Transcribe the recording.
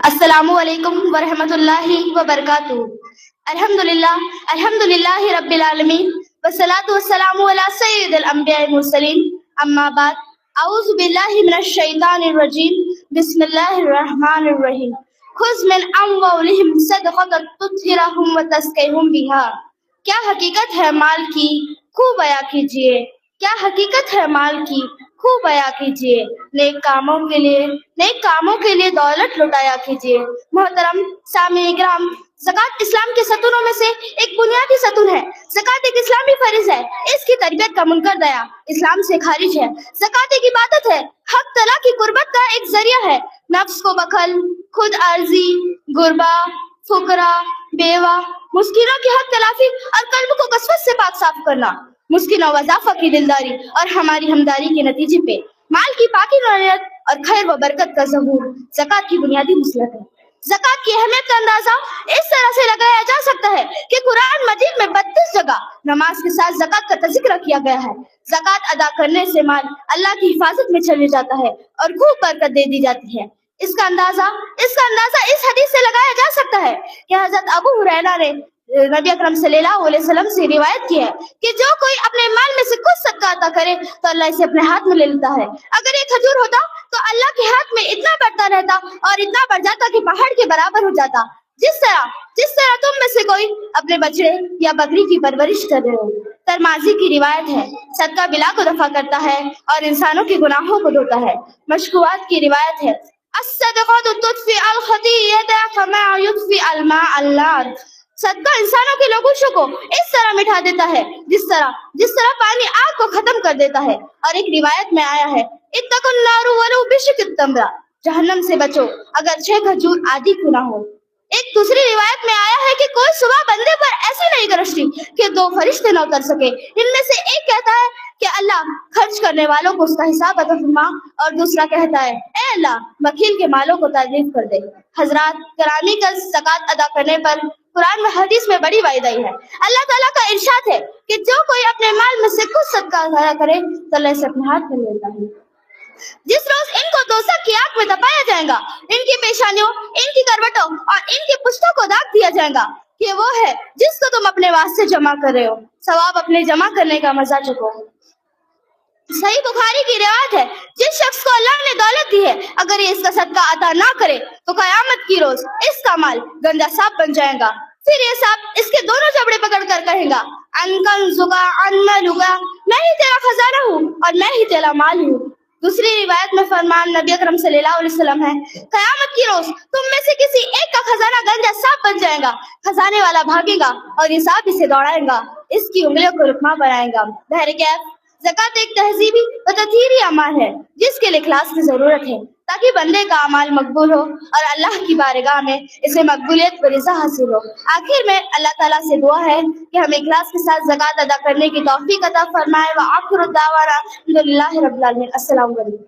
السلام علیکم ورحمۃ اللہ وبرکاتہ۔ الحمدللہ رب العالمین والصلاة والسلام علی سید الانبیاء والمرسلین، اما بعد، اعوذ باللہ من الشیطان الرجیم، بسم اللہ الرحمن الرحیم۔ خذ من اموالہم صدقۃ تطہرہم وتزکیہم بہا۔ کیا حقیقت ہے مال کی، خوب بیاں کیجیے۔ کیا حقیقت ہے مال کی، خوب بیاں کیجیے۔ نیک کاموں کے لیے دولت لٹایا کیجیے۔ محترم سامعین کرام، زکوٰۃ اسلام کے ستونوں میں سے ایک بنیادی ستون ہے۔ زکوٰۃ ایک اسلامی فرض ہے۔ اس کی تربیت کا منکر دیا اسلام سے خارج ہے۔ زکوٰۃ ایک عبادت ہے، حق تعالیٰ کی قربت کا ایک ذریعہ ہے۔ نفس کو بخل، خود عارضی، غربا، فقراء، بیوہ، مسکینوں کی حق تلافی اور قلب کو قسوت سے پاک صاف کرنا، مسکین و وضعفا کی دلداری اور ہماری ہمداری کے نتیجے پہ مال کی پاکی نوعیت اور خیر و برکت کا ظہور زکوٰۃ کی بنیادی مصلحت ہے۔ زکوٰۃ کی اہمیت کا اندازہ اس طرح سے لگایا جا سکتا ہے کہ قرآن مجید میں 32 جگہ نماز کے ساتھ زکوٰۃ کا تذکرہ کیا گیا ہے۔ زکوٰۃ ادا کرنے سے مال اللہ کی حفاظت میں چلے جاتا ہے اور خوب برکت دے دی جاتی ہے۔ اس کا اندازہ اس حدیث سے لگایا جا سکتا ہے کہ حضرت ابو ہریرہ نے نبی اکرم صلی اللہ علیہ وسلم سے روایت کی ہے کہ جو کوئی اپنے مال میں سے کچھ صدقہ عطا کرے تو اللہ اسے اپنے ہاتھ میں لے لیتا ہے۔ اگر یہ کھجور ہوتا تو اللہ کے ہاتھ میں اتنا بڑھتا رہتا اور اتنا بڑھ جاتا کہ پہاڑ کے برابر ہو جاتا۔ جس طرح تم میں سے کوئی اپنے بچڑے یا بکری کی پرورش کر رہے ہو۔ ترمذی کی روایت ہے، صدقہ بلا کو دفع کرتا ہے اور انسانوں کے گناہوں کو دھوتا ہے۔ مشکوات کی روایت ہے، الصدقۃ تطفئ الخطیئۃ کما یطفئ الماء النار۔ صدقہ انسانوں کے لغوشوں کو اس طرح مٹھا دیتا ہے جس طرح پانی آگ کو ختم کر دیتا ہے۔ اور ایک روایت میں آیا ہے، اتقوا النار ولو بشق التمرہ، جہنم سے بچو اگر 6 کھجور آدھی کیوں نہ ہو۔ ایک دوسری روایت میں آیا ہے کہ کوئی صبح بندے پر ایسی نہیں گرجتی کہ 2 فرشتے نہ اتر سکے۔ ان میں سے ایک کہتا ہے کہ اللہ خرچ کرنے والوں کو اس کا حساب عطا فرما، اور دوسرا کہتا ہے اے اللہ بخیل کے مالوں کو تعریف کر دے۔ حضرات گرامی کا زکوٰۃ ادا کرنے پر قرآن میں حدیث میں بڑی وعید آئی ہے۔ اللہ تعالیٰ کا ارشاد ہے کہ جو کوئی اپنے مال میں سے کچھ صدقہ ادا کرے تو اللہ اسے اپنے ہاتھ میں لیتا ہے۔ جس روز ان کو دوزخ کی آگ میں دبایا جائے گا، ان کی پیشانیوں، ان کی کروٹوں اور ان کی پشتوں کو داغ دیا جائے گا کہ وہ ہے جس کو تم اپنے واسطے جمع کر رہے ہو، ثواب اپنے جمع کرنے کا مزہ چکھو۔ صحیح بخاری کی روایت ہے، جس شخص کو اللہ نے دولت دی ہے اگر یہ اس کا صدقہ عطا نہ کرے تو قیامت کی روز اس کا مال گندا سانپ بن جائے گا۔ پھر یہ سانپ اس کے دونوں جبڑے پکڑ کر کہے گا، ان کنزک ان مالک، میں ہی تیرا خزانہ ہوں اور میں ہی تیرا مال ہوں۔ دوسری روایت میں فرمان نبی اکرم صلی اللہ علیہ وسلم ہے، قیامت کی روز تم میں سے کسی ایک کا خزانہ گنجا سانپ بن جائے گا، خزانے والا بھاگے گا اور یہ سانپ اسے دوڑائے گا، اس کی انگلیوں کو رکما بنائے گا۔ بہرکیف زکوٰۃ ایک تہذیبی و تطہیری اعمال ہے جس کے لیے اخلاص کی ضرورت ہے تاکہ بندے کا اعمال مقبول ہو اور اللہ کی بارگاہ میں اسے مقبولیت پر رضا حاصل ہو۔ آخر میں اللہ تعالیٰ سے دعا ہے کہ ہمیں اخلاص کے ساتھ زکوٰۃ ادا کرنے کی توفیق عطا فرمائے۔ وآخر دعوانا الحمدللہ رب العالمین۔ السلام علیکم۔